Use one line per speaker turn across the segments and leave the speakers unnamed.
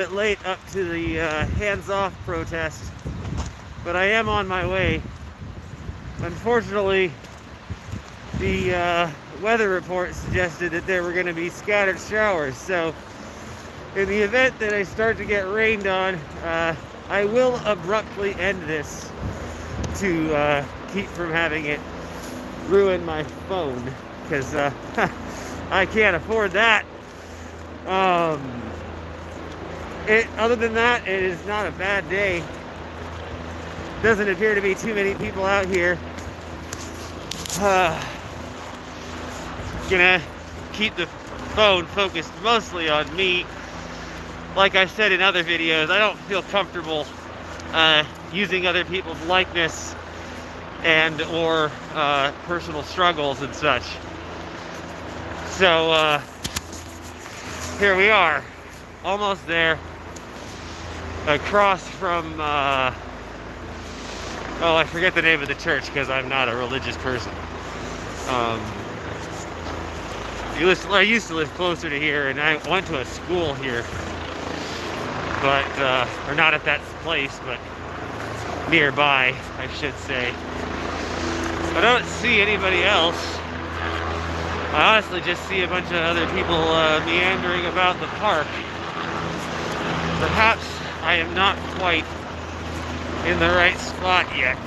bit late up to the hands-off protest, but I am on my way. Unfortunately, the weather report suggested that there were going to be scattered showers, so in the event that I start to get rained on, I will abruptly end this to keep from having it ruin my phone, because I can't afford that. Other than that, it is not a bad day. Doesn't appear to be too many people out here. Gonna keep the phone focused mostly on me. Like I said in other videos, I don't feel comfortable using other people's likeness and or personal struggles and such. So here we are, almost there. Across from oh, I forget the name of the church because I'm not a religious person. I used to live closer to here, and I went to a school here, but or not at that place, but nearby, I should say. I don't see anybody else. I honestly just see a bunch of other people meandering about the park. Perhaps I am not quite in the right spot yet.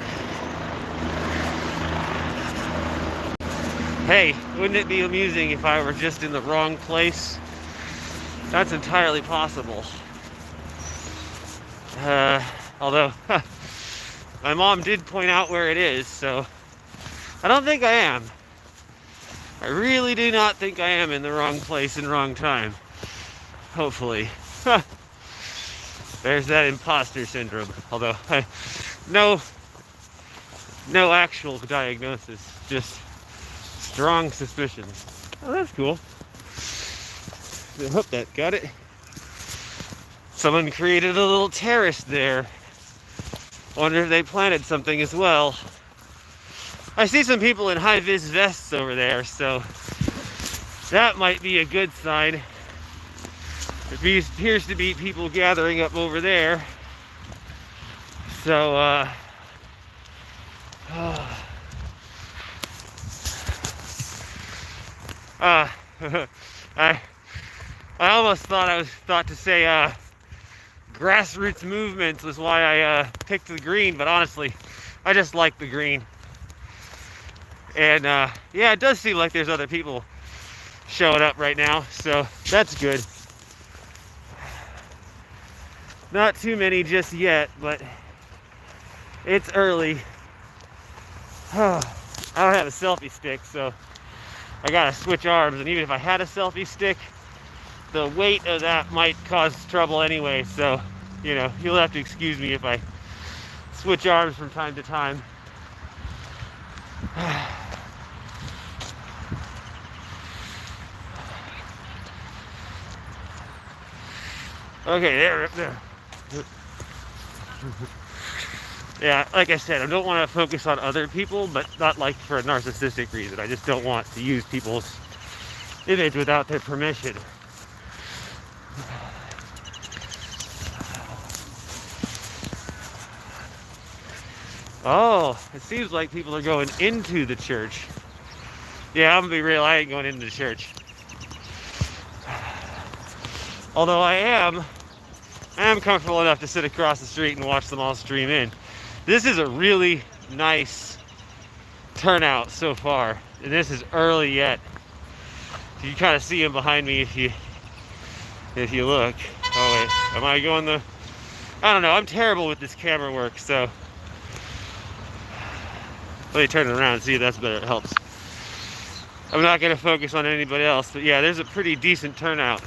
Hey, wouldn't it be amusing if I were just in the wrong place? That's entirely possible. Although, my mom did point out where it is, so I don't think I am. I really do not think I am in the wrong place and wrong time. Hopefully. There's that imposter syndrome. Although, no actual diagnosis, just strong suspicions. Oh, that's cool. I hope that got it. Someone created a little terrace there. Wonder if they planted something as well. I see some people in high-vis vests over there, so that might be a good sign. There appears to be people gathering up over there. So, I almost thought I was thought to say grassroots movements was why I picked the green, but honestly, I just like the green. And yeah, it does seem like there's other people showing up right now, so that's good. Not too many just yet, but it's early. I don't have a selfie stick, so I gotta switch arms, and even if I had a selfie stick, the weight of that might cause trouble anyway, so, you know, you'll have to excuse me if I switch arms from time to time. Okay, there. Yeah, like I said, I don't want to focus on other people, but not like for a narcissistic reason. I just don't want to use people's image without their permission. Oh, it seems like people are going into the church. Yeah, I'm gonna be real, I ain't going into the church. Although I am comfortable enough to sit across the street and watch them all stream in. This is a really nice turnout so far, and this is early yet. You can kind of see them behind me if you look. Oh wait, am I going the? I don't know. I'm terrible with this camera work, so let me turn it around and see if that's better. It helps. I'm not going to focus on anybody else, but yeah, there's a pretty decent turnout.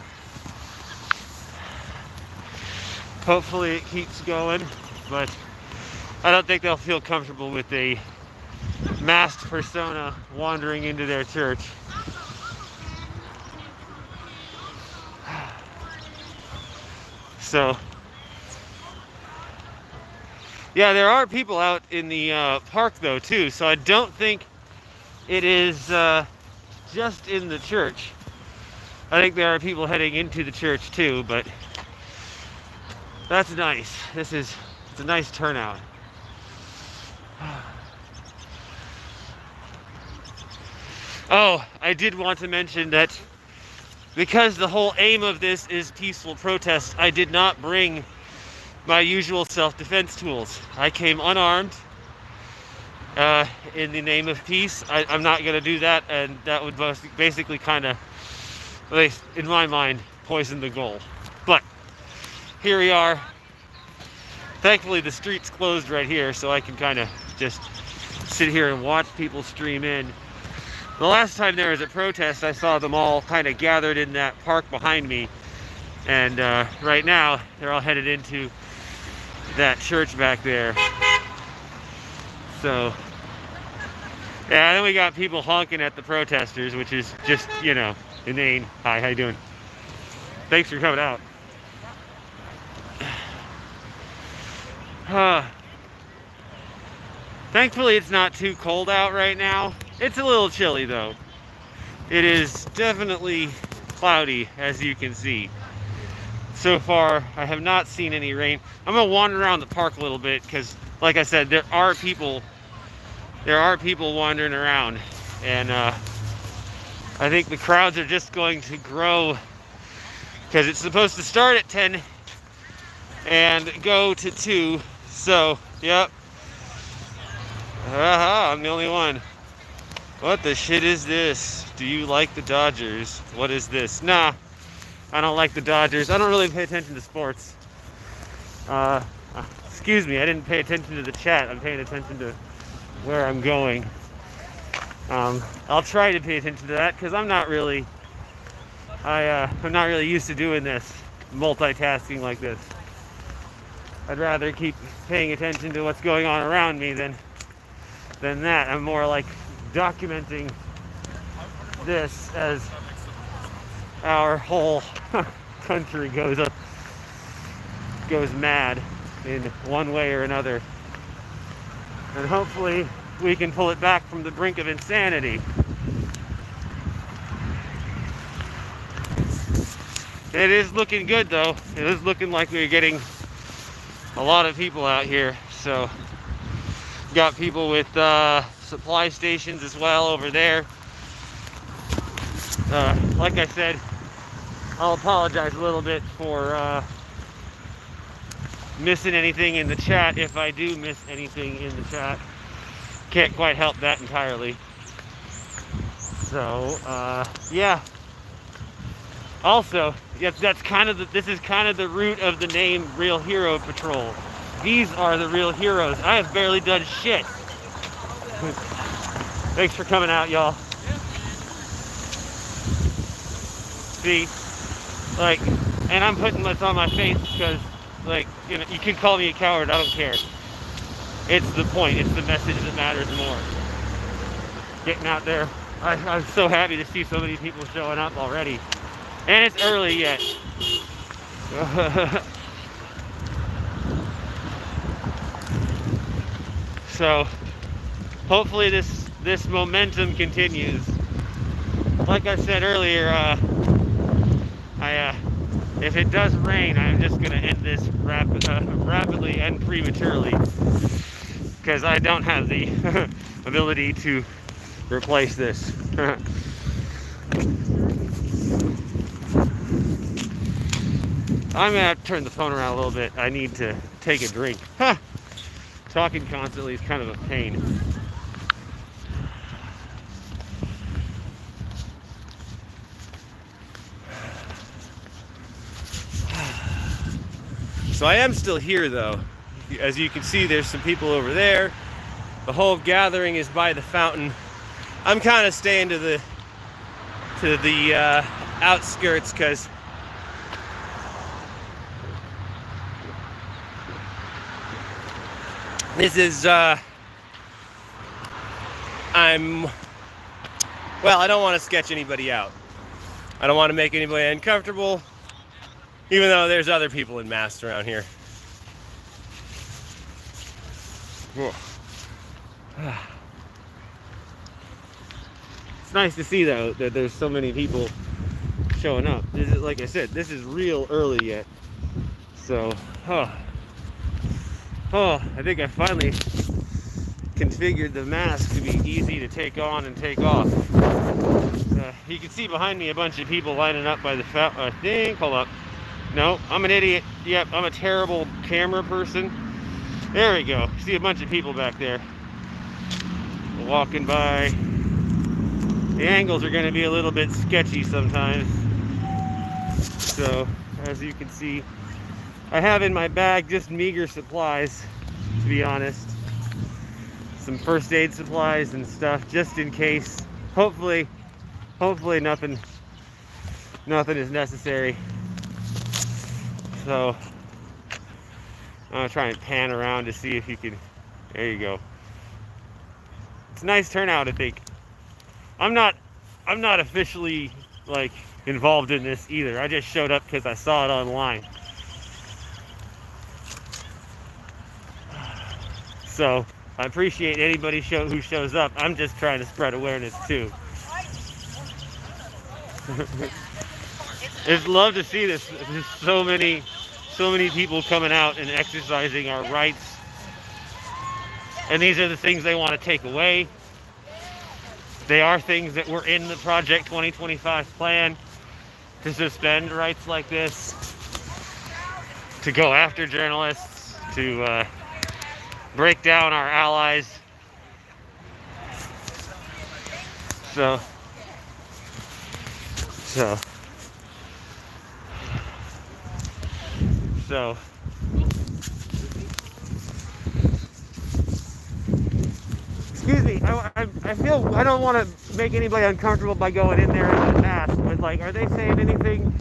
Hopefully it keeps going, but I don't think they'll feel comfortable with a masked persona wandering into their church. So, yeah, there are people out in the park though too, so I don't think it is just in the church. I think there are people heading into the church too, but That's nice. It's a nice turnout. Oh, I did want to mention that because the whole aim of this is peaceful protest, I did not bring my usual self-defense tools. I came unarmed in the name of peace. I'm not going to do that, and that would basically kind of, at least in my mind, poison the goal. But here we are. Thankfully, the street's closed right here, so I can kind of just sit here and watch people stream in. The last time there was a protest, I saw them all kind of gathered in that park behind me. And right now, they're all headed into that church back there. So, yeah, then we got people honking at the protesters, which is just, you know, inane. Hi, how you doing? Thanks for coming out. Thankfully, it's not too cold out right now. It's a little chilly, though. It is definitely cloudy, as you can see. So far, I have not seen any rain. I'm gonna wander around the park a little bit because, like I said, there are people wandering around, and I think the crowds are just going to grow because it's supposed to start at 10 and go to 2. So, yep. I'm the only one. What the shit is this? Do you like the Dodgers? What is this? Nah, I don't like the Dodgers. I don't really pay attention to sports. Excuse me, I didn't pay attention to the chat. I'm paying attention to where I'm going. I'll try to pay attention to that because I'm not really used to doing this, multitasking like this. I'd rather keep paying attention to what's going on around me than that. I'm more like documenting this as our whole country goes mad in one way or another. And hopefully we can pull it back from the brink of insanity. It is looking good though. It is looking like we're getting a lot of people out here. So got people with supply stations as well over there. Like I said, I'll apologize a little bit for missing anything in the chat if I do miss anything in the chat. Can't quite help that entirely. So, yeah. Also, this is kind of the root of the name Real Hero Patrol. These are the real heroes. I have barely done shit. Thanks for coming out, y'all. See, like, and I'm putting this on my face because, like, you know, you can call me a coward. I don't care. It's the point. It's the message that matters more. Getting out there. I'm so happy to see so many people showing up already. And it's early yet. So, hopefully this momentum continues. Like I said earlier, if it does rain, I'm just gonna end this rapidly and prematurely because I don't have the ability to replace this. I'm gonna have to turn the phone around a little bit. I need to take a drink. Talking constantly is kind of a pain. So I am still here though. As you can see, there's some people over there. The whole gathering is by the fountain. I'm kind of staying to the outskirts because this is I don't want to sketch anybody out. I don't want to make anybody uncomfortable, even though there's other people in masks around here. It's nice to see though that there's so many people showing up. This is, like I said, this is real early yet. So, I think I finally configured the mask to be easy to take on and take off. You can see behind me a bunch of people lining up by the fountain, I think. Hold up. No, I'm an idiot. Yep, I'm a terrible camera person. There we go. See a bunch of people back there walking by. The angles are going to be a little bit sketchy sometimes. So, as you can see, I have in my bag just meager supplies, to be honest. Some first aid supplies and stuff, just in case. Hopefully nothing is necessary. So, I'm gonna try and pan around to see if you can. There you go. It's a nice turnout, I think. I'm not officially like involved in this either. I just showed up because I saw it online. So I appreciate anybody who shows up. I'm just trying to spread awareness too. It's love to see this. There's so many people coming out and exercising our rights. And these are the things they want to take away. They are things that were in the Project 2025 plan, to suspend rights like this, to go after journalists, to break down our allies. So excuse me, I feel I don't want to make anybody uncomfortable by going in there in a mask, but like, are they saying anything?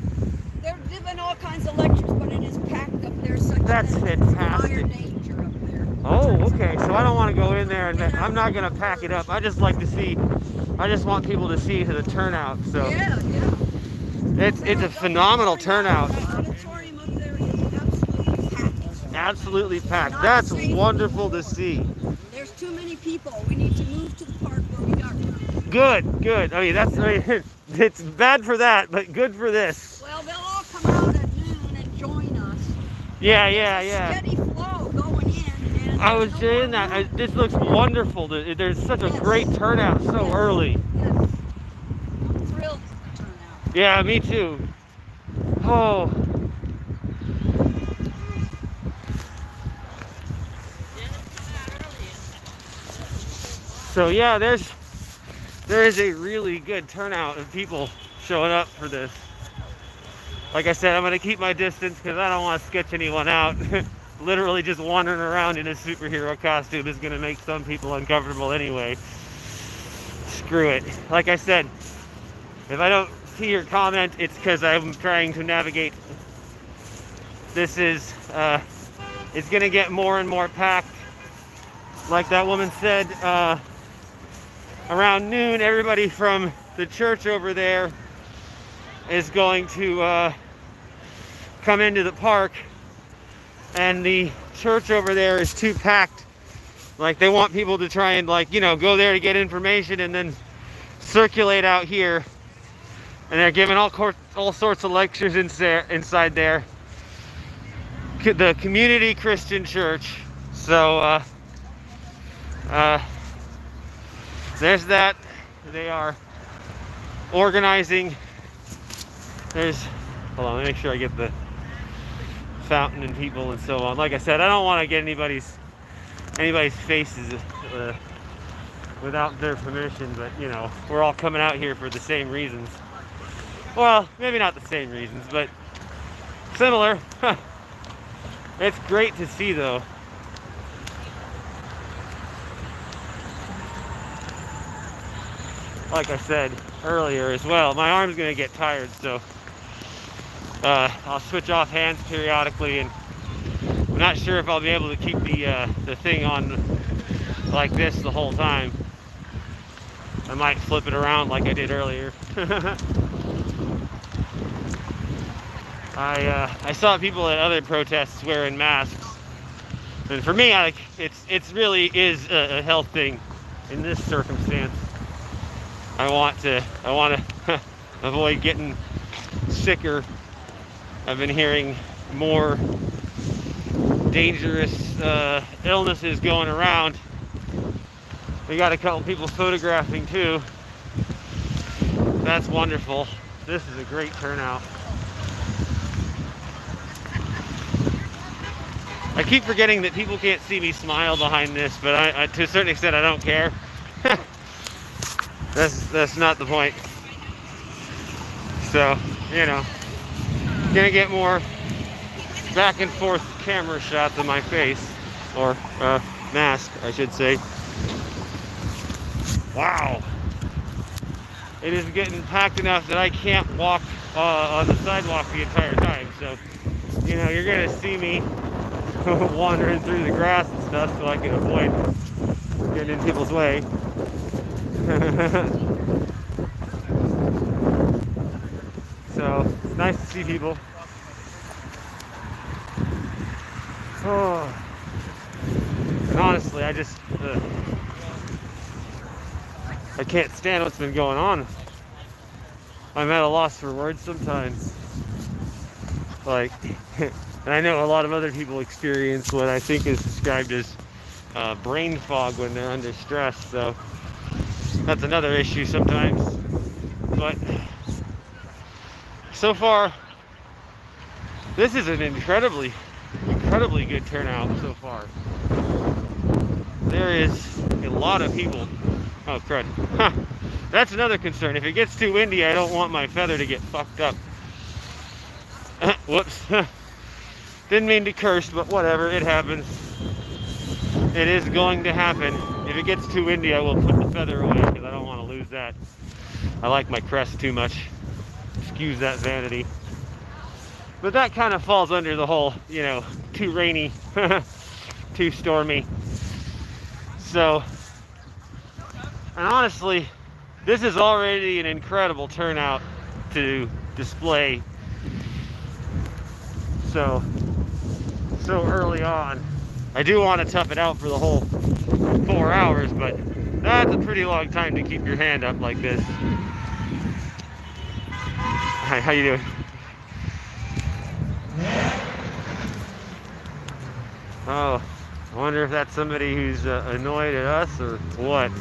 They're giving all kinds of lectures, but it is packed up there.
That's fantastic.
Danger up there.
Oh, okay. So I don't want to go in there, and I'm not going to pack it up. I just like to see. I just want people to see the turnout. So
yeah.
It's a phenomenal turnout.
The auditorium up there is absolutely packed.
Absolutely packed. That's wonderful to see.
There's too many people. We need to move to the park where we got room.
Good. I mean, it's bad for that, but good for this.
Well, they'll all come out at noon and join us.
Yeah.
Steady flow going in. And
I was saying that. This looks wonderful. There's such a great turnout so early.
Yes. I'm thrilled with the turnout.
Yeah, me too. Oh. So yeah, there is a really good turnout of people showing up for this. Like I said, I'm going to keep my distance because I don't want to sketch anyone out. Literally just wandering around in a superhero costume is going to make some people uncomfortable anyway. Screw it. Like I said, if I don't see your comment, it's because I'm trying to navigate. This is, it's going to get more and more packed. Like that woman said, around noon, everybody from the church over there is going to come into the park, and the church over there is too packed. Like, they want people to try and, like, go there to get information and then circulate out here, and they're giving all sorts of lectures inside there. The Community Christian Church. So there's that. They are organizing. Hold on, let me make sure I get the fountain and people and so on. Like I said, I don't want to get anybody's faces without their permission, but we're all coming out here for the same reasons. Well, maybe not the same reasons, but similar. It's great to see, though. Like I said earlier as well, my arm's going to get tired, so I'll switch off hands periodically, and I'm not sure if I'll be able to keep the thing on like this the whole time. I might flip it around like I did earlier. I saw people at other protests wearing masks, and for me, it's really is a health thing in this circumstance. I want to avoid getting sicker. I've been hearing more dangerous illnesses going around. We got a couple people photographing too. That's wonderful. This is a great turnout. I keep forgetting that people can't see me smile behind this, but I to a certain extent I don't care. That's not the point. So, you know, gonna get more back and forth camera shots of my face, or mask, I should say. Wow. It is getting packed enough that I can't walk on the sidewalk the entire time. So, you know, you're gonna see me wandering through the grass and stuff so I can avoid getting in people's way. So, it's nice to see people. Oh. And honestly, I just I can't stand what's been going on. I'm at a loss for words sometimes. Like, and I know a lot of other people experience what I think is described as brain fog when they're under stress. So that's another issue sometimes. But so far, this is an incredibly good turnout so far. There is a lot of people. Oh, crud. Huh. That's another concern. If it gets too windy, I don't want my feather to get fucked up. Whoops. Didn't mean to curse, but whatever. It happens. It is going to happen. If it gets too windy, I will put the feather away because I don't want to lose that. I like my crest too much. Excuse that vanity. But that kind of falls under the whole, you know, too rainy, too stormy. So, and honestly, this is already an incredible turnout to display so early on. I do want to tough it out for the whole 4 hours, but that's a pretty long time to keep your hand up like this. Hi, how you doing? Oh, I wonder if that's somebody who's annoyed at us or what.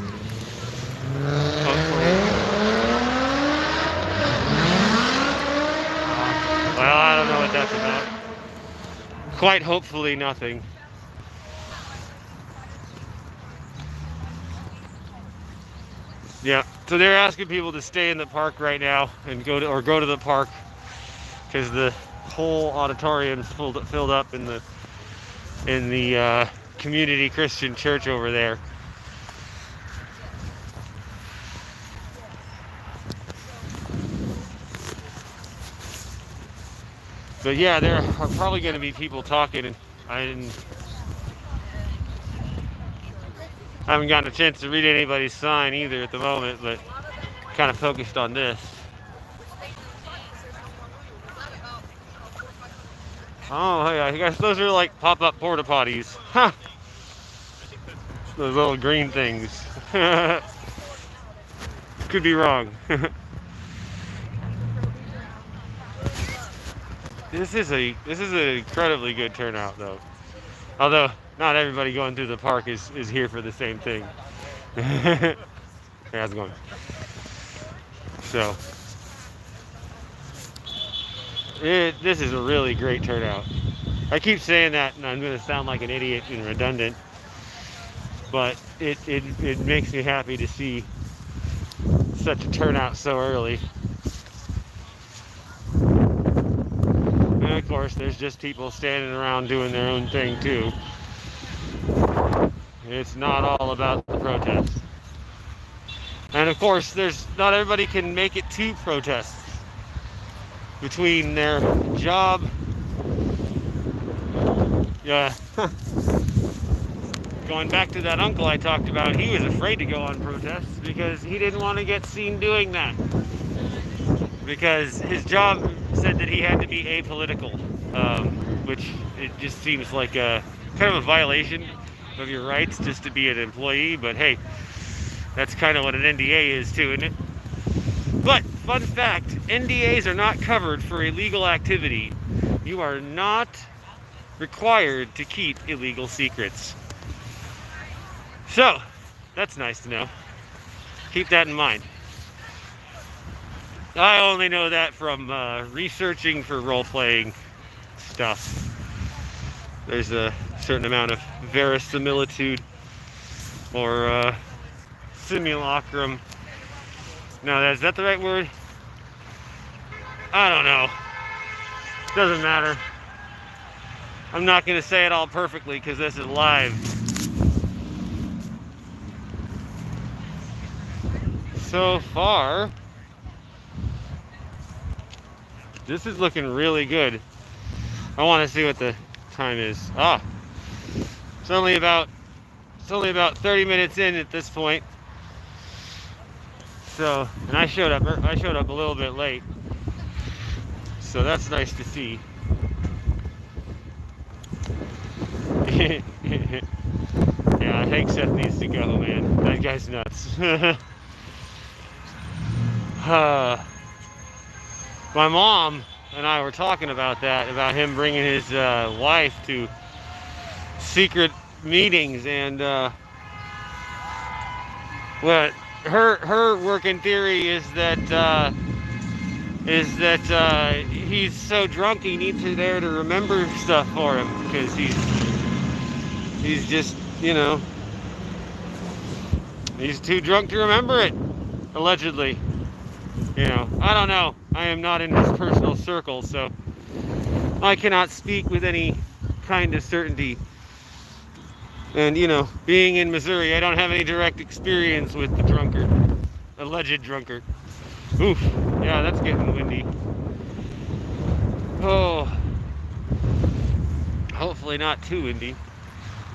Hopefully. Well, I don't know what that's about. Quite hopefully nothing. Yeah, so they're asking people to stay in the park right now and go to the park because the whole auditorium's filled up in the community Christian church over there. But yeah, there are probably going to be people talking, and I haven't gotten a chance to read anybody's sign either at the moment, but kind of focused on this. Oh yeah, I guess those are like pop-up porta potties. Huh. Those little green things. Could be wrong. This is an incredibly good turnout though. Although not everybody going through the park is here for the same thing. Hey, how's it going? So this is a really great turnout. I keep saying that and I'm going to sound like an idiot and redundant, but it makes me happy to see such a turnout so early. And of course, there's just people standing around doing their own thing too. It's not all about the protests. And of course, not everybody can make it to protests. Between their job, yeah. Going back to that uncle I talked about, he was afraid to go on protests because he didn't want to get seen doing that. Because his job said that he had to be apolitical, which it just seems like a kind of a violation of your rights just to be an employee. But hey, that's kind of what an NDA is too, isn't it? But fun fact, NDAs are not covered for illegal activity. You are not required to keep illegal secrets. So, that's nice to know. Keep that in mind. I only know that from researching for role-playing stuff. There's a certain amount of verisimilitude or simulacrum. No, is that the right word? I don't know. Doesn't matter. I'm not going to say it all perfectly because this is live. So far, this is looking really good. I want to see what the time is. It's only about 30 minutes in at this point. So, and I showed up a little bit late. So that's nice to see. Yeah, I think Seth needs to go, man. That guy's nuts. My mom and I were talking about that, about him bringing his wife to secret meetings, and what her working theory is that he's so drunk he needs her there to remember stuff for him because he's just, he's too drunk to remember it, allegedly. I don't know. I am not in his personal circle, so I cannot speak with any kind of certainty. And, being in Missouri, I don't have any direct experience with the drunkard, alleged drunkard. Oof, yeah, that's getting windy. Oh, hopefully not too windy.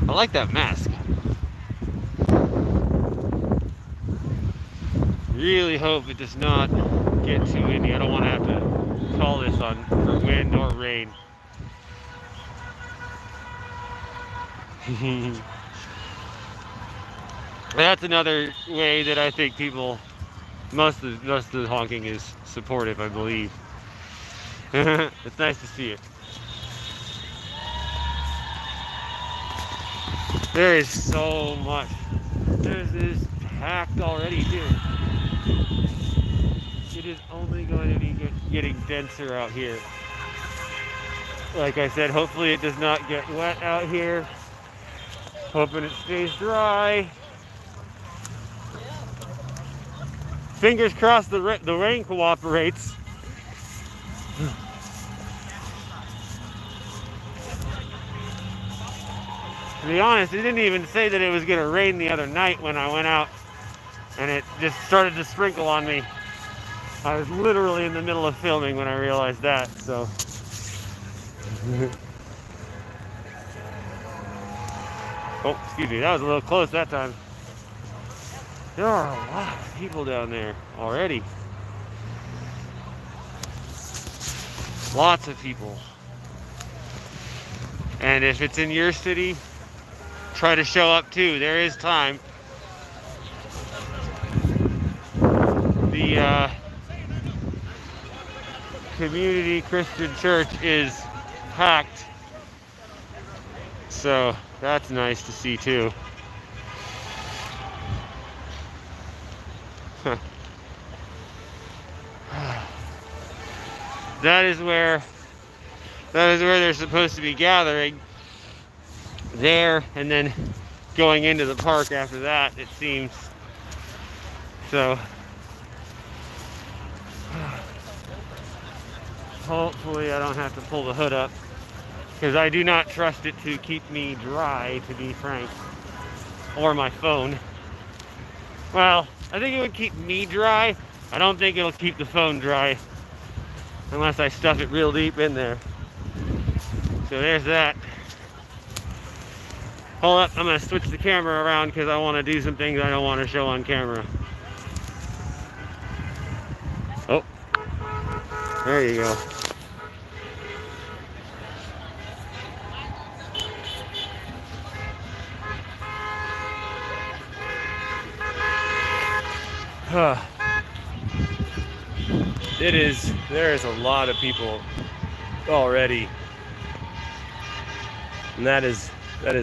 I like that mask. Really hope it does not get too windy. I don't want to have to call this on for wind or rain. That's another way that I think most of the honking is supportive, I believe. It's nice to see it. There is so much. There's packed already too. It is only going to be getting denser out here. Like I said, hopefully it does not get wet out here. Hoping it stays dry. Fingers crossed the rain cooperates. To be honest, it didn't even say that it was going to rain the other night when I went out, and it just started to sprinkle on me. I was literally in the middle of filming when I realized that, so. Oh, excuse me, that was a little close that time. There are a lot of people down there already. Lots of people. And if it's in your city, try to show up too. There is time. The community Christian church is packed. So that's nice to see too. That is where they're supposed to be gathering. There, and then going into the park after that, it seems. So hopefully I don't have to pull the hood up, because I do not trust it to keep me dry, to be frank, or my phone. Well, I think it would keep me dry. I don't think it'll keep the phone dry unless I stuff it real deep in there. So there's that. Hold up, I'm gonna switch the camera around because I want to do some things I don't want to show on camera. Oh, there you go. There is a lot of people already.
And that is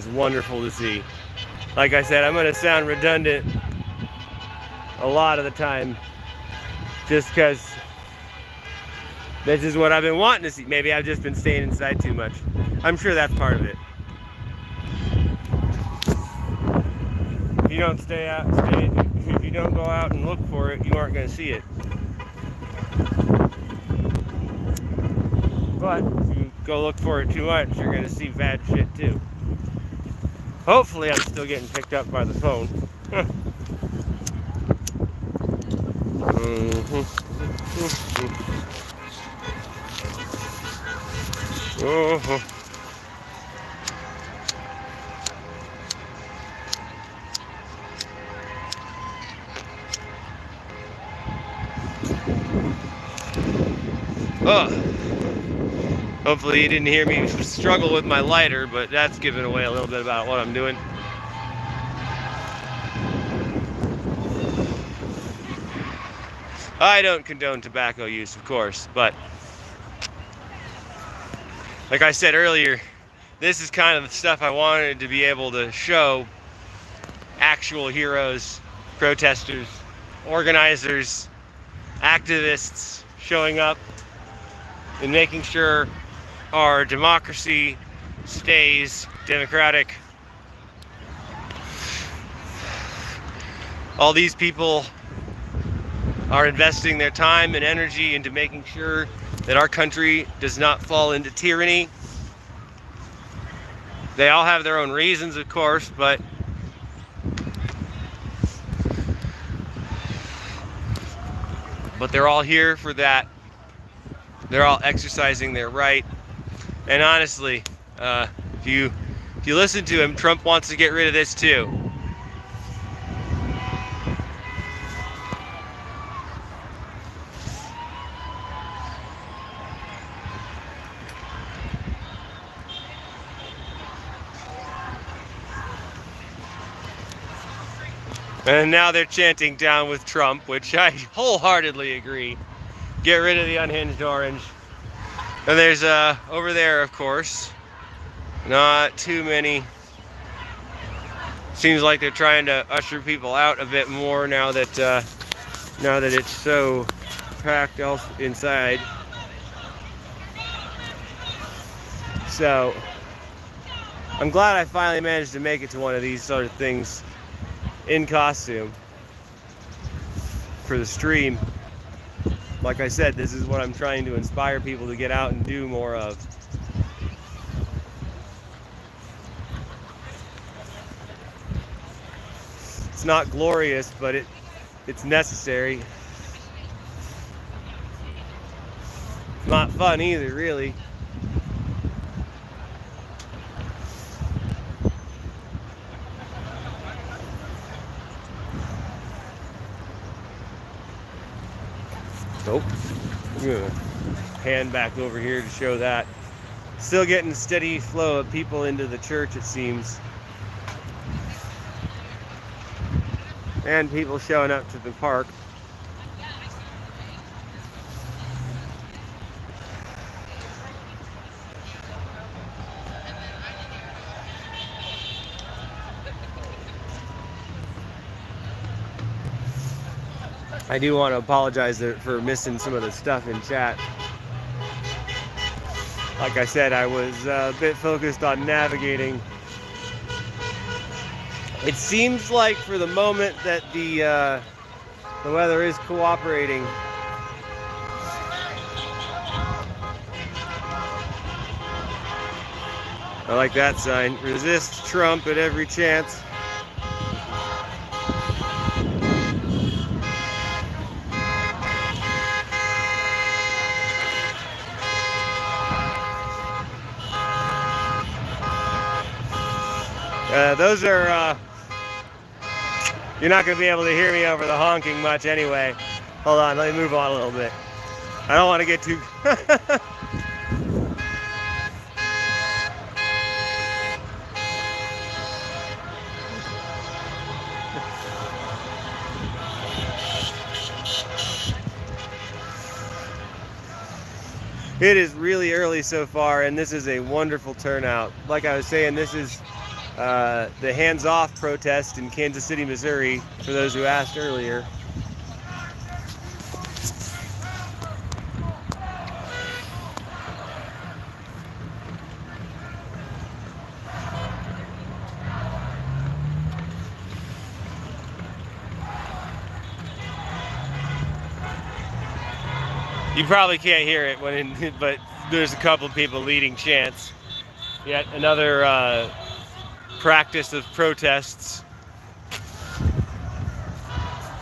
wonderful to see. Like I said, I'm going to sound redundant a lot of the time just because this is what I've been wanting to see. Maybe I've just been staying inside too much. I'm sure that's part of it. If you don't if you don't go out and look for it, you aren't going to see it. But if you go look for it too much, you're going to see bad shit too. Hopefully I'm still getting picked up by the phone. Hopefully you didn't hear me struggle with my lighter, but that's giving away a little bit about what I'm doing. I don't condone tobacco use, of course, but like I said earlier, this is kind of the stuff I wanted to be able to show actual heroes, protesters, organizers, activists showing up and making sure our democracy stays democratic. All these people are investing their time and energy into making sure that our country does not fall into tyranny. They all have their own reasons, of course, but they're all here for that. They're all exercising their right. And honestly, if you listen to him, Trump wants to get rid of this too. And now they're chanting down with Trump, which I wholeheartedly agree. Get rid of the unhinged orange. And there's over there, of course, not too many. Seems like they're trying to usher people out a bit more now that it's so packed inside. So I'm glad I finally managed to make it to one of these sort of things in costume for the stream. Like I said, this is what I'm trying to inspire people to get out and do more of. It's not glorious, but it's necessary. It's not fun either, really. Nope. I'm gonna hand back over here to show that. Still getting a steady flow of people into the church, it seems. And people showing up to the park. I do want to apologize for missing some of the stuff in chat. Like I said, I was a bit focused on navigating. It seems like for the moment that the weather is cooperating. I like that sign. Resist Trump at every chance. Those are, you're not going to be able to hear me over the honking much anyway. Hold on, let me move on a little bit. I don't want to get too... It is really early so far, and this is a wonderful turnout. Like I was saying, this is the hands-off protest in Kansas City, Missouri, for those who asked earlier. You probably can't hear it but there's a couple people leading chants. Yet another practice of protests.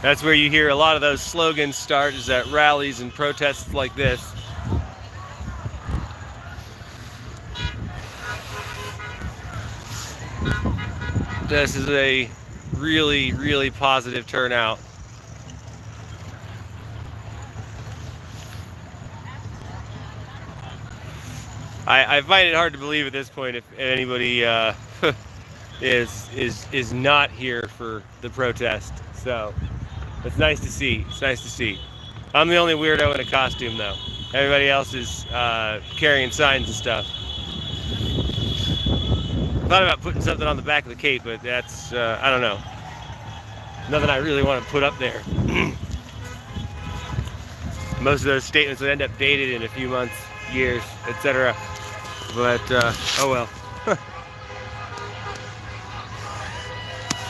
That's where you hear a lot of those slogans start, is at rallies and protests like this. This is a really, really positive turnout. I find it hard to believe at this point if anybody is not here for the protest. So it's nice to see. It's nice to see. I'm the only weirdo in a costume, though. Everybody else is carrying signs and stuff. I thought about putting something on the back of the cape, but that's I don't know. Nothing I really want to put up there. Most of those statements would end up dated in a few months, years, etc. But oh well.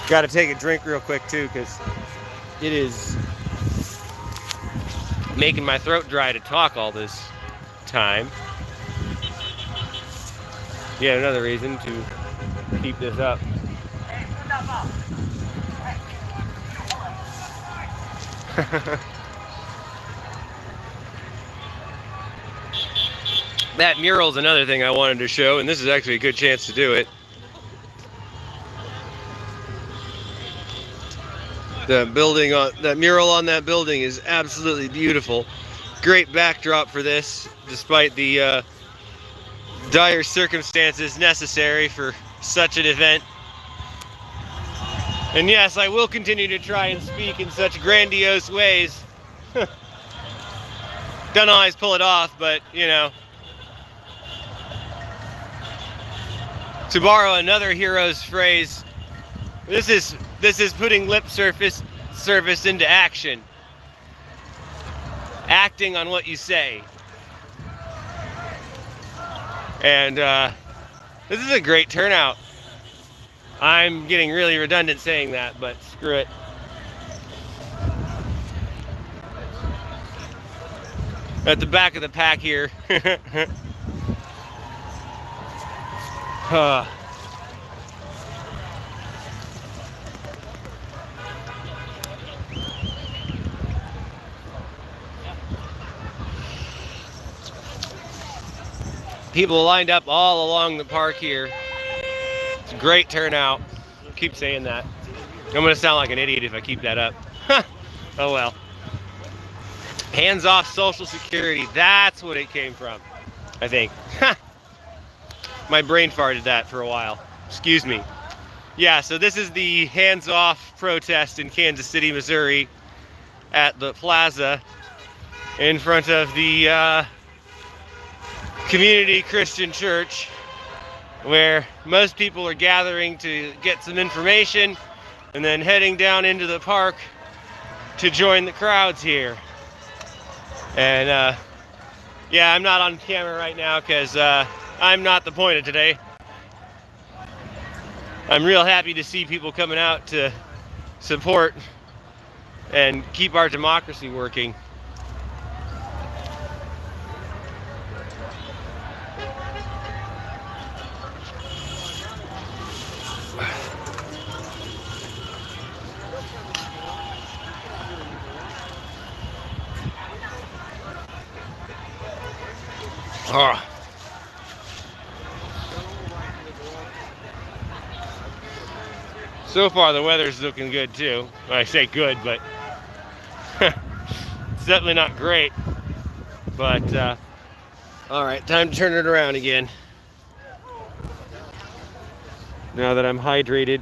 Got to take a drink real quick too, because it is making my throat dry to talk all this time. Yeah, another reason to keep this up. That mural is another thing I wanted to show, and this is actually a good chance to do it. The building on that mural on that building is absolutely beautiful. Great backdrop for this, despite the dire circumstances necessary for such an event. And yes, I will continue to try and speak in such grandiose ways. Don't always pull it off, but you know. To borrow another hero's phrase, this is putting lip service into action. Acting on what you say. And this is a great turnout. I'm getting really redundant saying that, but screw it. At the back of the pack here. People lined up all along the park here. It's a great turnout. Keep saying that. I'm gonna sound like an idiot if I keep that up. Oh well. Hands off Social Security. That's what it came from, I think. My brain farted that for a while. Excuse me. Yeah, so this is the hands-off protest in Kansas City, Missouri at the plaza in front of the Community Christian Church, where most people are gathering to get some information and then heading down into the park to join the crowds here. And yeah, I'm not on camera right now because I'm not the point of today. I'm real happy to see people coming out to support and keep our democracy working. Oh. So far the weather's looking good too. Well, I say good, but it's definitely not great. But all right, time to turn it around again. Now that I'm hydrated.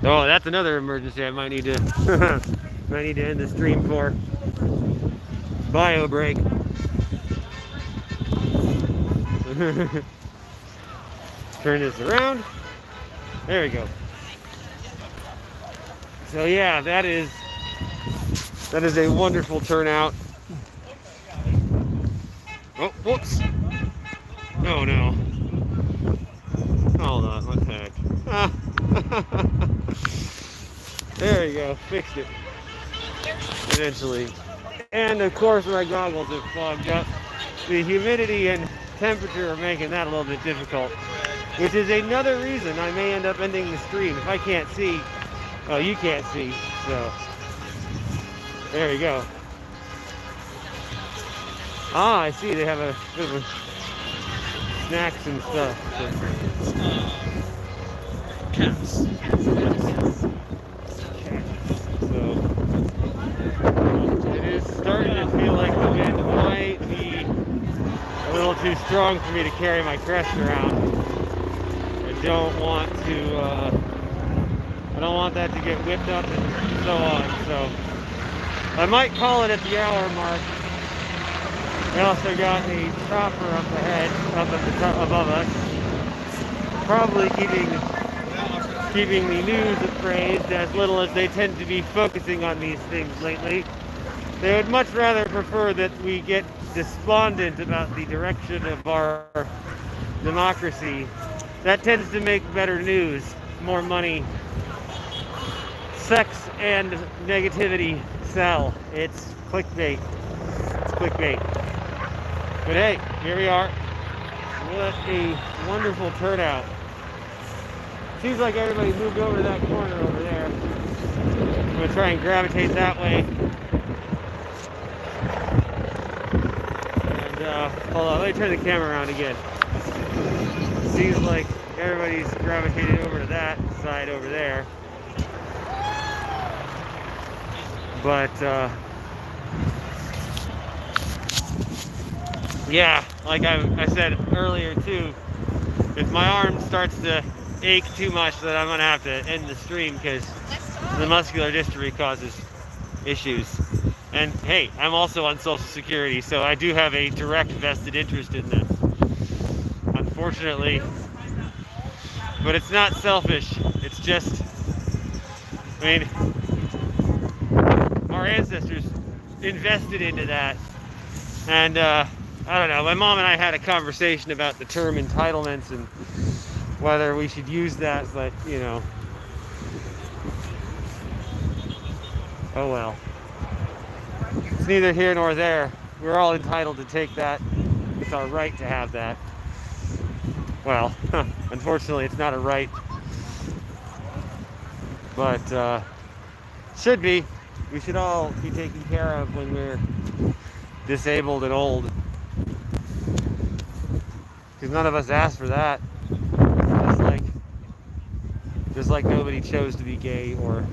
Oh, that's another emergency I might need to end the stream for. Bio break.
Turn this around. There we go. So yeah, that is a wonderful turnout. Oh, whoops. Oh no. Hold on, what the heck? Ah. There you go, fixed it. Eventually. And of course my goggles are fogged up. The humidity and temperature are making that a little bit difficult. Which is another reason I may end up ending the stream. If I can't see, oh, you can't see, so there you go. Ah, I see, they have a bit of snacks and stuff.
Caps.
So it is starting to feel like the wind might be a little too strong for me to carry my crest around. I don't want that to get whipped up and so on. So I might call it at the hour mark. We also got a chopper up ahead, up at the top above us, probably keeping the news appraised as little as they tend to be focusing on these things lately. They would much rather prefer that we get despondent about the direction of our democracy. That tends to make better news, more money. Sex and negativity sell. It's clickbait. It's clickbait. But hey, here we are. What a wonderful turnout. Seems like everybody moved over to that corner over there. I'm gonna try and gravitate that way. And hold on, let me turn the camera around again. Seems like everybody's gravitated over to that side over there. But yeah, like I said earlier too, if my arm starts to ache too much, then I'm gonna have to end the stream because the muscular dystrophy causes issues. And hey, I'm also on Social Security, so I do have a direct vested interest in this. Unfortunately, but it's not selfish. It's just, I mean, our ancestors invested into that. And I don't know, my mom and I had a conversation about the term entitlements and whether we should use that, but you know, oh well. It's neither here nor there. We're all entitled to take that. It's our right to have that. Well, unfortunately, it's not a right, but should be. We should all be taken care of when we're disabled and old, because none of us asked for that. Just like nobody chose to be gay or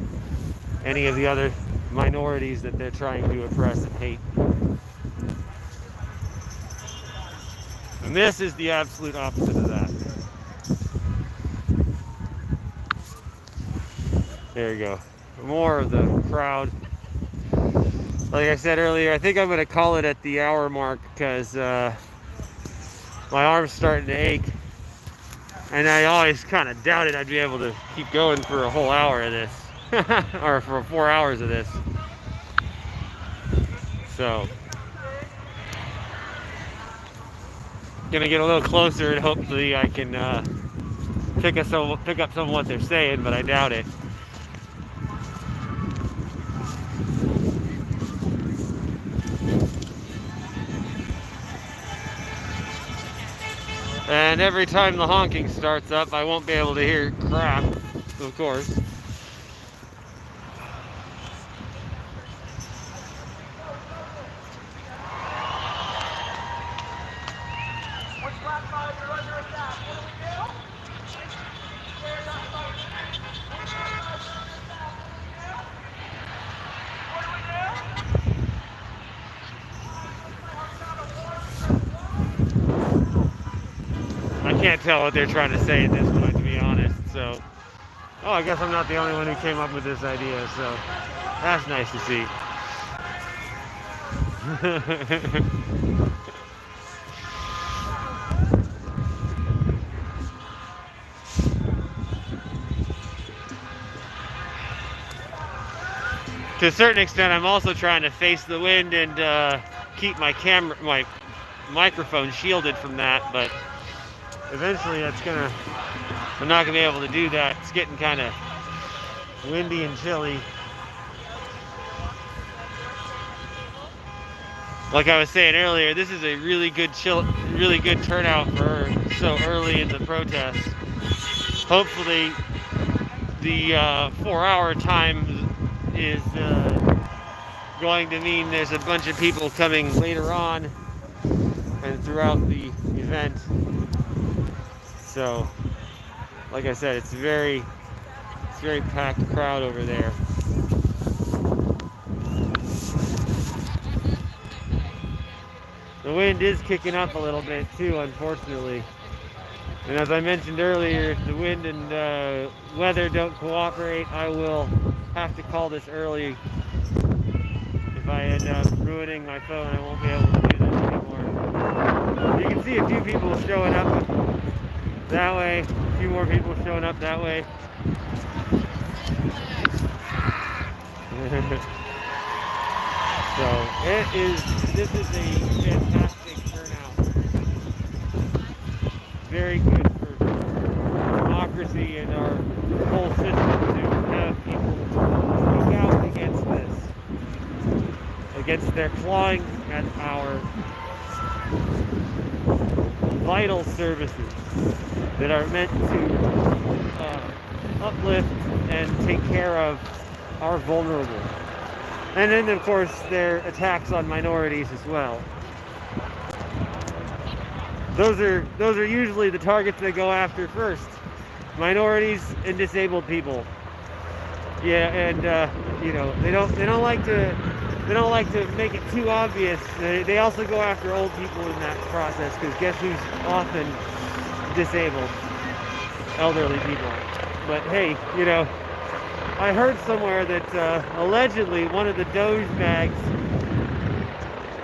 any of the other minorities that they're trying to oppress and hate. And this is the absolute opposite of that. There you go. More of the crowd. Like I said earlier, I think I'm going to call it at the hour mark because my arm's starting to ache. And I always kind of doubted I'd be able to keep going for a whole hour of this. Or for 4 hours of this. So, gonna get a little closer and hopefully I can pick up some of what they're saying, but I doubt it. And every time the honking starts up, I won't be able to hear crap, of course. I can't tell what they're trying to say at this point, to be honest. So, oh, I guess I'm not the only one who came up with this idea. So, that's nice to see. to a certain extent, I'm also trying to face the wind and keep my microphone shielded from that. But eventually, I'm not gonna be able to do that. It's getting kind of windy and chilly. Like I was saying earlier, this is a really good turnout for so early in the protest. Hopefully, the 4-hour time is going to mean there's a bunch of people coming later on and throughout the event. So, like I said, it's a very packed crowd over there. The wind is kicking up a little bit too, unfortunately. And as I mentioned earlier, if the wind and weather don't cooperate, I will have to call this early. If I end up ruining my phone, I won't be able to do this anymore. You can see a few people showing up that way, a few more people showing up that way. So this is a fantastic turnout. Very good for democracy and our whole system to have people speak out against this, against their clawing at our vital services that are meant to uplift and take care of our vulnerable. And then, of course, their attacks on minorities as well. Those are usually the targets they go after first. Minorities and disabled people. Yeah, and you know, they don't like to make it too obvious. They also go after old people in that process, because guess who's often disabled? Elderly people. But hey, you know, I heard somewhere that allegedly one of the Doge bags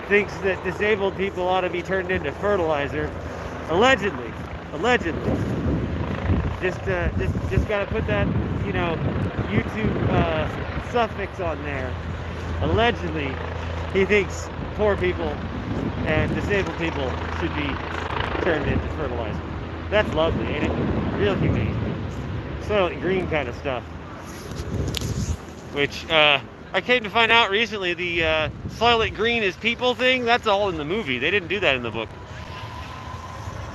thinks that disabled people ought to be turned into fertilizer. Allegedly. Just gotta put that, you know, YouTube suffix on there. Allegedly, he thinks poor people and disabled people should be turned into fertilizer. That's lovely, ain't it? Real humane. Soylent Green kind of stuff. Which, I came to find out recently, the Soylent Green is people thing, that's all in the movie. They didn't do that in the book.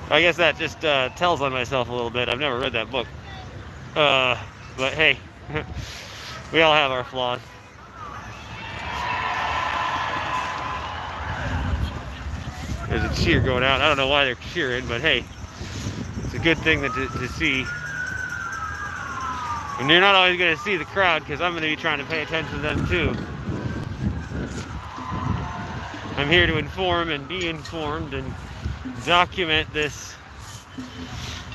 I guess that just tells on myself a little bit. I've never read that book. But hey, we all have our flaws. There's a cheer going out. I don't know why they're cheering, but hey, it's a good thing to see. And you're not always going to see the crowd, because I'm going to be trying to pay attention to them too. I'm here to inform and be informed and document this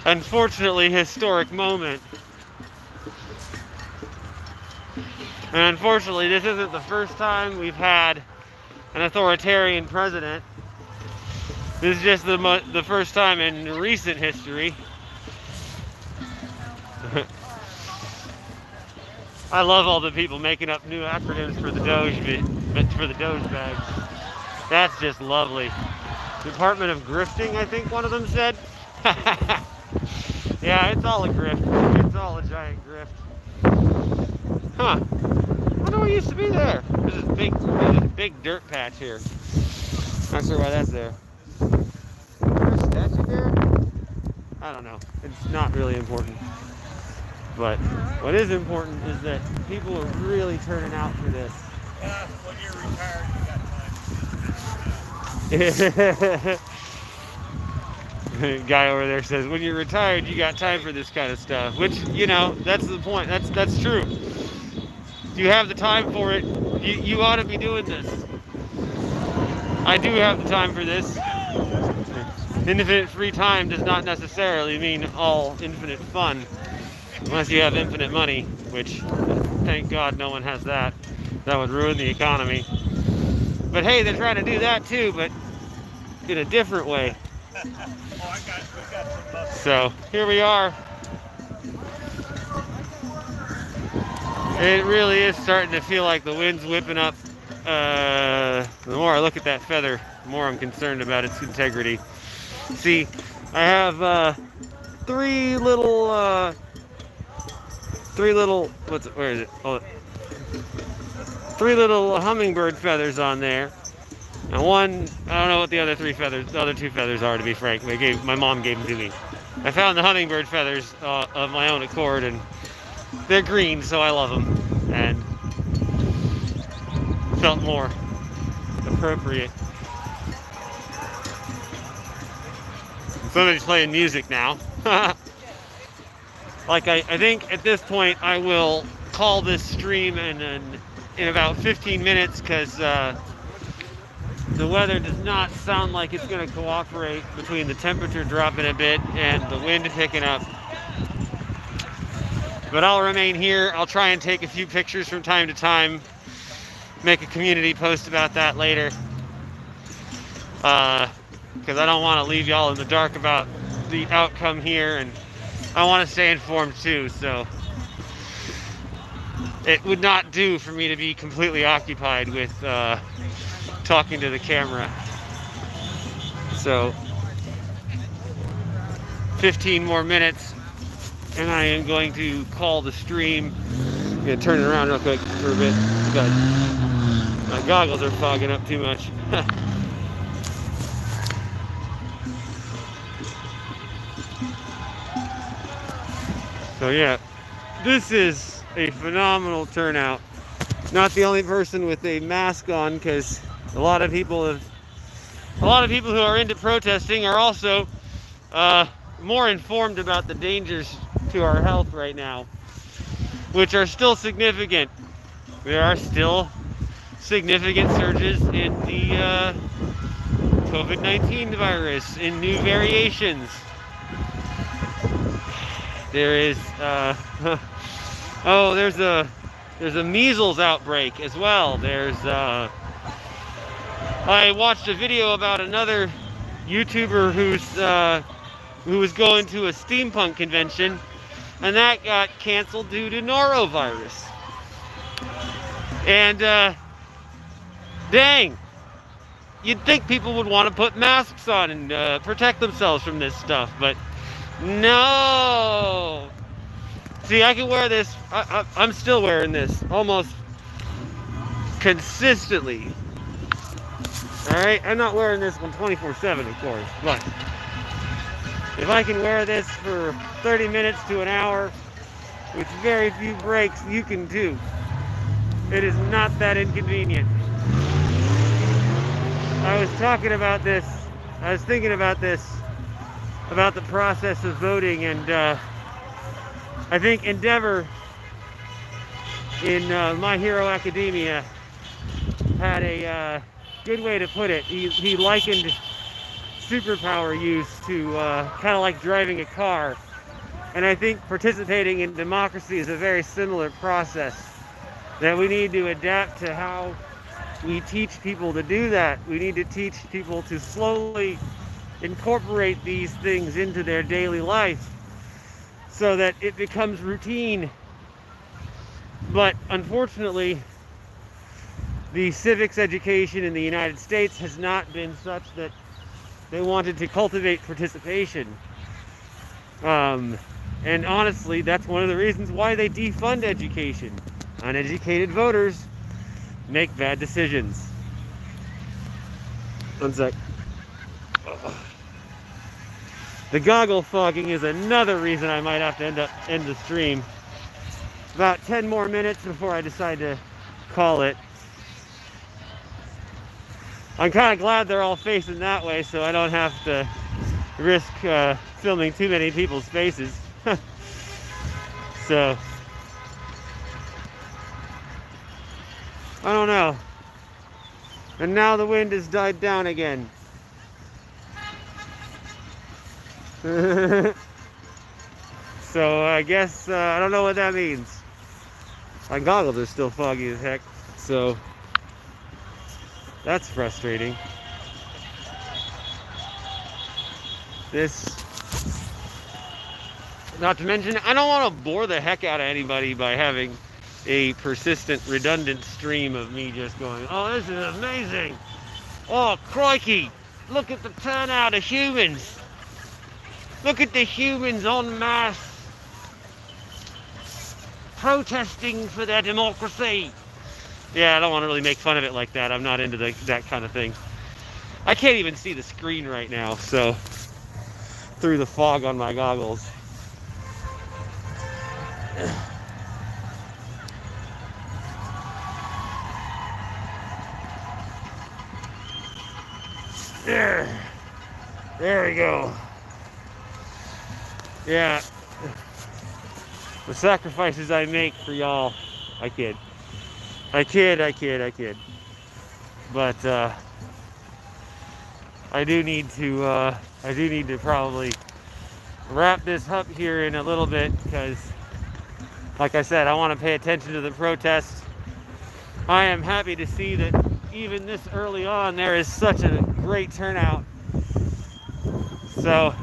unfortunately historic moment. And unfortunately, this isn't the first time we've had an authoritarian president. This is just the first time in recent history. I love all the people making up new acronyms for the Doge bags. That's just lovely. Department of Grifting, I think one of them said. Yeah, it's all a grift. It's all a giant grift. Huh. I wonder what used to be there. There's this big dirt patch here. Not sure why that's there. Is there a statue there? I don't know. It's not really important. But what is important is that people are really turning out for this.
Yeah, when you're retired, you got time.
Guy over there says, when you're retired, you got time for this kind of stuff. Which, you know, that's the point. That's true. If you have the time for it, you ought to be doing this. I do have the time for this. Infinite free time does not necessarily mean all infinite fun. Unless you have infinite money, which, thank God, no one has that. That would ruin the economy. But hey, they're trying to do that too, but in a different way. So, here we are. It really is starting to feel like the wind's whipping up. The more I look at that feather, the more I'm concerned about its integrity. See, I have three little, where is it? Oh, three little hummingbird feathers on there. And one, I don't know what the other two feathers are, to be frank. My mom gave them to me. I found the hummingbird feathers of my own accord, and they're green, so I love them, and felt more appropriate. Somebody's playing music now. Like I think at this point I will call this stream in about 15 minutes, because the weather does not sound like it's going to cooperate between the temperature dropping a bit and the wind picking up. But I'll remain here. I'll try and take a few pictures from time to time, make a community post about that later, because I don't want to leave y'all in the dark about the outcome here, and I want to stay informed too. So it would not do for me to be completely occupied with talking to the camera. So 15 more minutes and I am going to call the stream. I'm going to turn it around real quick for a bit. My goggles are fogging up too much. So yeah, this is a phenomenal turnout. Not the only person with a mask on, because a lot of people who are into protesting are also more informed about the dangers to our health right now, which are still significant. There are still significant surges in the COVID-19 virus, in new variations. There is oh, there's a measles outbreak as well. I watched a video about another YouTuber who was going to a steampunk convention, and that got canceled due to norovirus. And dang, you'd think people would want to put masks on and protect themselves from this stuff, but no. See, I can wear this. I'm still wearing this almost consistently. All right, I'm not wearing this one 24/7, of course, but if I can wear this for 30 minutes to an hour with very few breaks, you can too. It is not that inconvenient. I was thinking about this, about the process of voting, and I think Endeavor in My Hero Academia had a good way to put it. He likened superpower use to kind of like driving a car, and I think participating in democracy is a very similar process, that we need to adapt to how we teach people to do that. We need to teach people to slowly incorporate these things into their daily life so that it becomes routine. But unfortunately, the civics education in the United States has not been such that they wanted to cultivate participation. And honestly, that's one of the reasons why they defund education. Uneducated voters make bad decisions. One sec. The goggle fogging is another reason I might have to end the stream. About 10 more minutes before I decide to call it. I'm kind of glad they're all facing that way, so I don't have to risk filming too many people's faces. So I don't know. And now the wind has died down again. So I guess I don't know what that means. My goggles are still foggy as heck, so that's frustrating. Not to mention, I don't want to bore the heck out of anybody by having a persistent, redundant stream of me just going, oh, this is amazing. Oh, crikey. Look at the turnout of humans. Look at the humans en masse protesting for their democracy. Yeah, I don't want to really make fun of it like that. I'm not into that kind of thing. I can't even see the screen right now, so through the fog on my goggles. There we go. Yeah. The sacrifices I make for y'all. I kid. But I do need to probably wrap this up here in a little bit because, like I said, I want to pay attention to the protest. I am happy to see that even this early on there is such a great turnout. So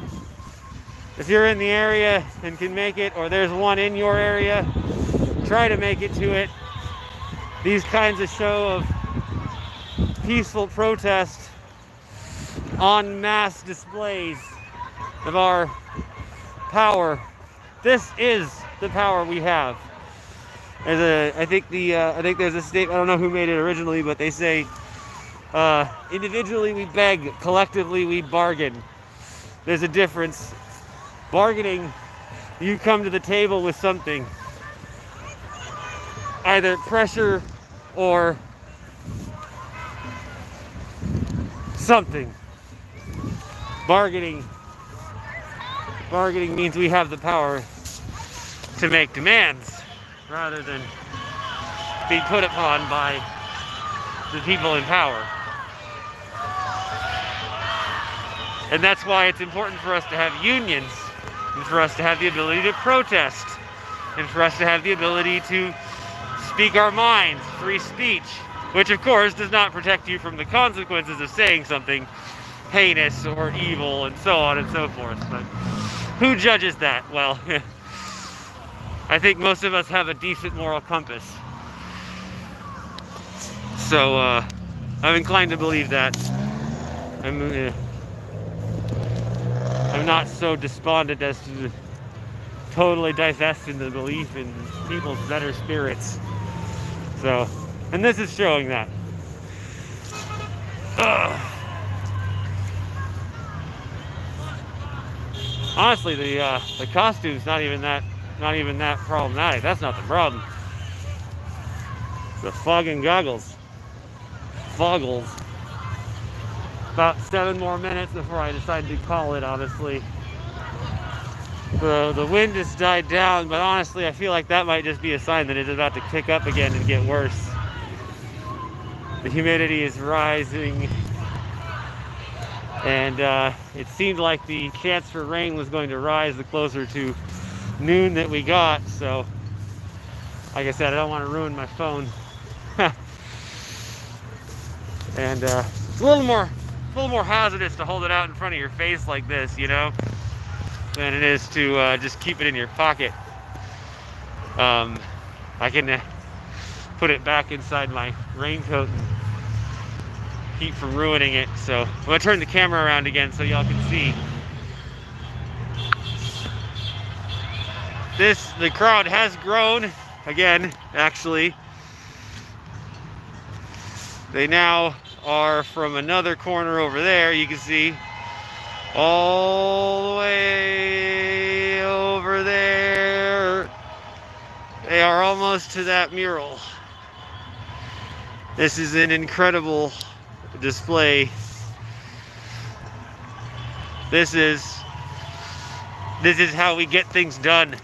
if you're in the area and can make it, or there's one in your area, try to make it to it. These kinds of show of peaceful protest, en masse displays of our power. This is the power we have. I think there's a statement, I don't know who made it originally, but they say, individually we beg, collectively we bargain. There's a difference. Bargaining, you come to the table with something, either pressure or something. Bargaining means we have the power to make demands rather than be put upon by the people in power. And that's why it's important for us to have unions, and for us to have the ability to protest, and for us to have the ability to speak our minds, free speech, which of course does not protect you from the consequences of saying something heinous or evil and so on and so forth. But who judges that? Well, I think most of us have a decent moral compass. So I'm inclined to believe that. I'm not so despondent as to totally divest in the belief in people's better spirits. So, and this is showing that. Honestly, the costume's not even that problematic. That's not the problem. The fog and goggles. Foggles. About 7 more minutes before I decide to call it, honestly. The wind has died down, but honestly, I feel like that might just be a sign that it's about to kick up again and get worse. The humidity is rising, and it seemed like the chance for rain was going to rise the closer to noon that we got, so like I said, I don't want to ruin my phone. And it's a little more hazardous to hold it out in front of your face like this, you know, than it is to just keep it in your pocket. I can put it back inside my raincoat and keep from ruining it. So I'm gonna turn the camera around again so y'all can see. The crowd has grown again, actually. They now are from another corner over there, you can see, all the way over there. They are almost to that mural. This is an incredible display. This is how we get things done.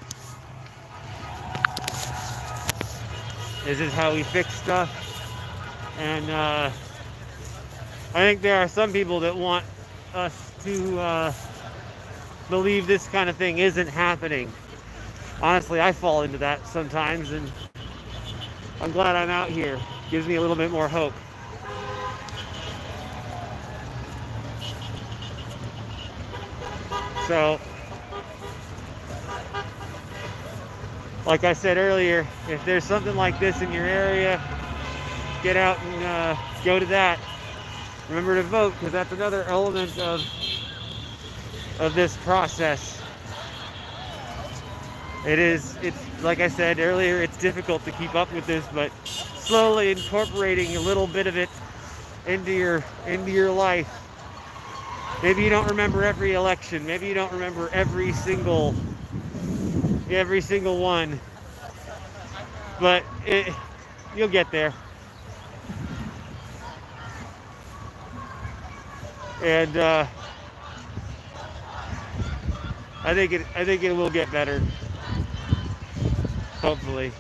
This is how we fix stuff. And I think there are some people that want us to believe this kind of thing isn't happening. Honestly, I fall into that sometimes, and I'm glad I'm out here. Gives me a little bit more hope. So like I said earlier, if there's something like this in your area, get out and go to that. Remember to vote, because that's another element of this process. It's like I said earlier, it's difficult to keep up with this, but slowly incorporating a little bit of it into your life. Maybe you don't remember every election. Maybe you don't remember every single one, but you'll get there. And I think it will get better. Hopefully.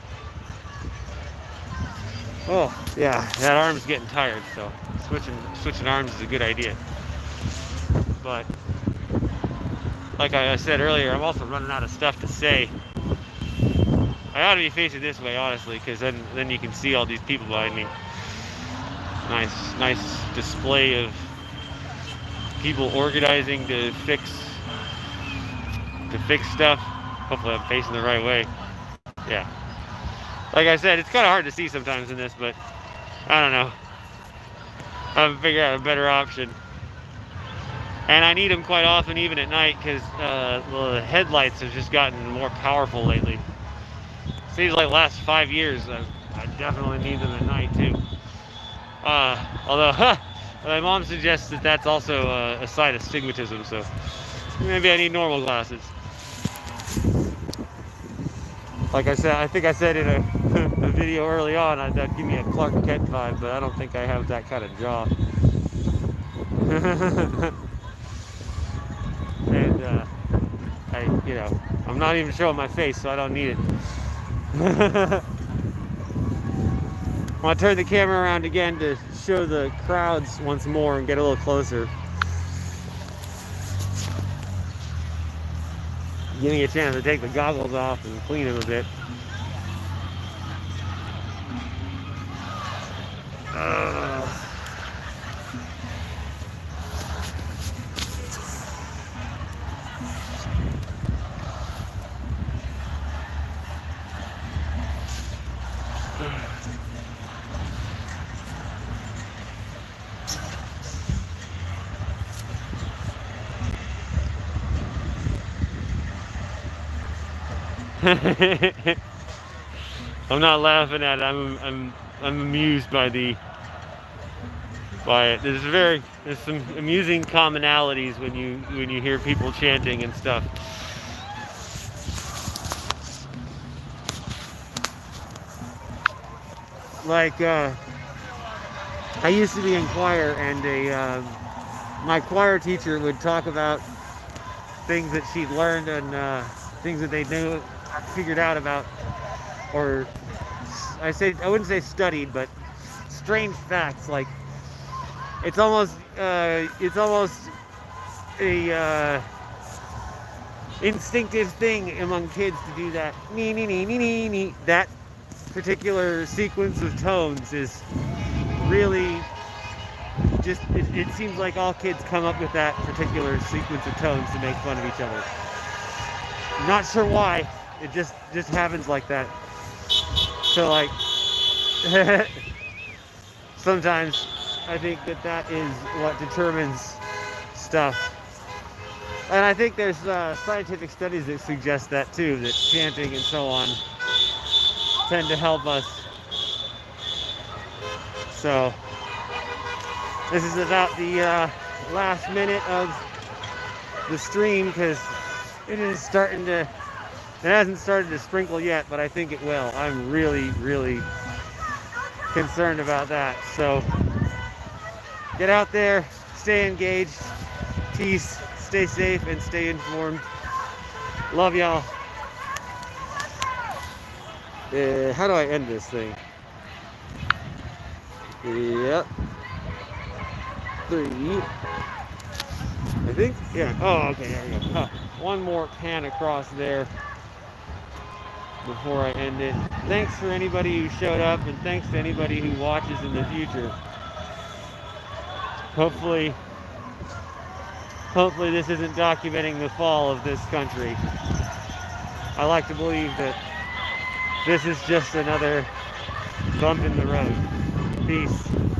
Oh yeah, that arm's getting tired, so switching arms is a good idea. But like I said earlier, I'm also running out of stuff to say. I ought to be facing this way, honestly, because then you can see all these people behind me. Nice display of people organizing to fix stuff. Hopefully I'm facing the right way. Yeah. Like I said, it's kind of hard to see sometimes in this, but I don't know. I haven't figured out a better option. And I need them quite often, even at night, because the headlights have just gotten more powerful lately. Seems like the last 5 years, I definitely need them at night too. Although, my mom suggests that that's also a sign of stigmatism, so maybe I need normal glasses. Like I said, I think I said in a video early on, that'd give me a Clark Kent vibe, but I don't think I have that kind of jaw. And I'm not even showing my face, so I don't need it. I want to turn the camera around again to show the crowds once more and get a little closer. Getting a chance to take the goggles off and clean them a bit. I'm not laughing at it. I'm amused by it. There's some amusing commonalities when you hear people chanting and stuff. Like I used to be in choir, and my choir teacher would talk about things that she'd learned and things that they knew, figured out about, or I wouldn't say studied, but strange facts. Like it's almost a instinctive thing among kids to do that. That particular sequence of tones is really just. It seems like all kids come up with that particular sequence of tones to make fun of each other. Not sure why. It just happens like that. So like sometimes I think that is what determines stuff. And I think there's scientific studies that suggest that too, that chanting and so on tend to help us. So this is about the last minute of the stream, because it hasn't started to sprinkle yet, but I think it will. I'm really, really concerned about that. So get out there, stay engaged, peace, stay safe, and stay informed. Love y'all. How do I end this thing? Yep. 3. I think? Yeah. Oh, okay, there we go. One more pan across there before I end it. Thanks for anybody who showed up, and thanks to anybody who watches in the future. Hopefully this isn't documenting the fall of this country. I like to believe that This is just another bump in the road. Peace.